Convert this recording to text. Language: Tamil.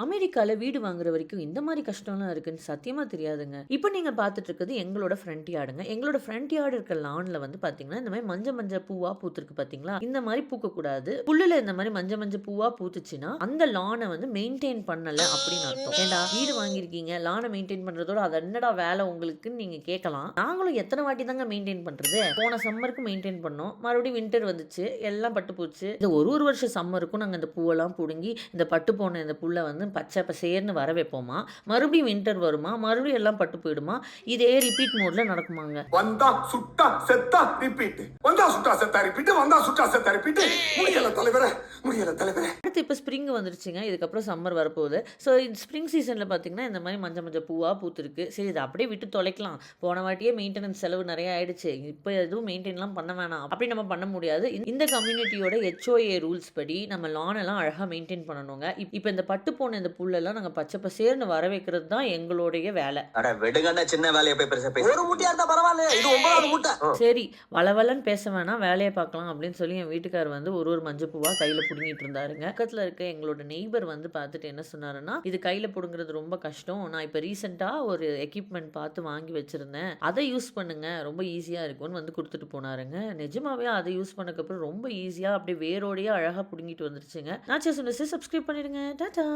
அமெரிக்கால வீடு வாங்குற வரைக்கும் இந்த மாரி கஷ்டம்லாம் இருக்குன்னு சத்தியமா தெரியாதுங்க. இப்ப நீங்க பார்த்துட்டு இருக்கிறது எங்களோட ஃப்ரண்ட் யார்டுங்க. எங்களோட ஃப்ரண்ட் யார்டு இருக்க லான்ல வந்து பார்த்தீங்கன்னா, இந்த மாரி மஞ்ச மஞ்ச பூவா பூத்திருக்கு பார்த்தீங்களா? இந்த மாரி பூக்கக்கூடாது. புல்லுல இந்த மாரி மஞ்ச மஞ்ச பூவா பூத்துச்சுன்னா, அந்த லான வந்து மெயின்டெயின் பண்ணல அப்படின்னு அர்த்தம். ஏன்டா வீடு வாங்கியிருக்கீங்க, லான மெயின்டெயின் பண்றதோட அது என்னடா வேலை உங்களுக்குன்னு நீங்க கேட்கலாம். நாங்களும் எத்தன வாட்டி தாங்க மெயின்டெயின் பண்றது? போன சம்மருக்கு மெயின்டெயின் பண்ணோம். மறுபடியும் வின்டர் வந்துச்சு. எல்லாம் பட்டு போச்சு. இந்த ஒரு வருஷம் சம்மருக்கும் நாங்க இந்த பூவெல்லாம் புடுங்கி, இந்த பட்டு போன இந்த புல்ல வந்து பச்சை பசேல்னு வர வைப்போமா, மறுபடியும் வின்டர் வருமா, மறுபடியும் எல்லாம் பட்டு போயிடுமா, இதே ரிப்பீட் மோட்ல நடக்குமாங்க. வந்தா சுட்டா செத்தா ரிப்பீட், வந்தா சுட்டா செத்தா ரிப்பீட், வந்தா சுட்டா செத்தா ரிப்பீட். முடியல தலைவரே, முடியல தலைவரே. அடுத்து இப்போ ஸ்ப்ரிங் வந்துருச்சுங்க. இதுக்கப்புறம் சம்மர் வரப்போகுது. ஸோ இந்த ஸ்ப்ரிங் சீசனில் பார்த்தீங்கன்னா, இந்த மாதிரி மஞ்ச மஞ்ச பூவா பூத்திருக்கு. சரி இதை அப்படியே விட்டு தொலைக்கலாம். போன வாட்டியே மெயின்டெனன்ஸ் செலவு நிறைய ஆயிடுச்சு. இப்போ எதுவும் மெயின்டைன்லாம் பண்ண வேணாம். அப்படி நம்ம பண்ண முடியாது. இந்த கம்யூனிட்டியோட HOA ரூல்ஸ் படி நம்ம லான் எல்லாம் அழகாக மெயின்டைன் பண்ணணுங்க. இப்போ இந்த பட்டு போன இந்த புல்லெல்லாம் நாங்கள் பச்சை பசேர்னு வர வைக்கிறது தான் எங்களுடைய வேலை. சின்ன வேலையை போய் ஒரு முட்டையா இருந்தா பரவாயில்ல, இது 9வது முட்டை. சரி வளவலன்னு பேச வேணாம், வேலையை பார்க்கலாம் அப்படின்னு சொல்லி என் வீட்டுக்கார் வந்து ஒரு மஞ்சள் பூவா கையில புடுங்கிட்டு இருந்தாருங்க. பக்கத்துல இருக்க எங்களோட நெய்பர் வந்து பார்த்துட்டு என்ன சொன்னாருன்னா, இது கையில புடுங்குறது ரொம்ப கஷ்டம். நான் இப்போ ரீசெண்டா ஒரு எக்யூப்மெண்ட் பார்த்து வாங்கி வச்சிருந்தேன், அதை யூஸ் பண்ணுங்க, ரொம்ப ஈஸியா இருக்கும்னு வந்து கொடுத்துட்டு போனாருங்க. நிஜமாவே அதை யூஸ் பண்ணக்கப்புறம் ரொம்ப ஈஸியா அப்படியே வேரோடையே அழகா புடுங்கிட்டு வந்துருச்சுங்க. நான் சொன்ன சப்ஸ்கிரைப் பண்ணிடுங்க. டாடா.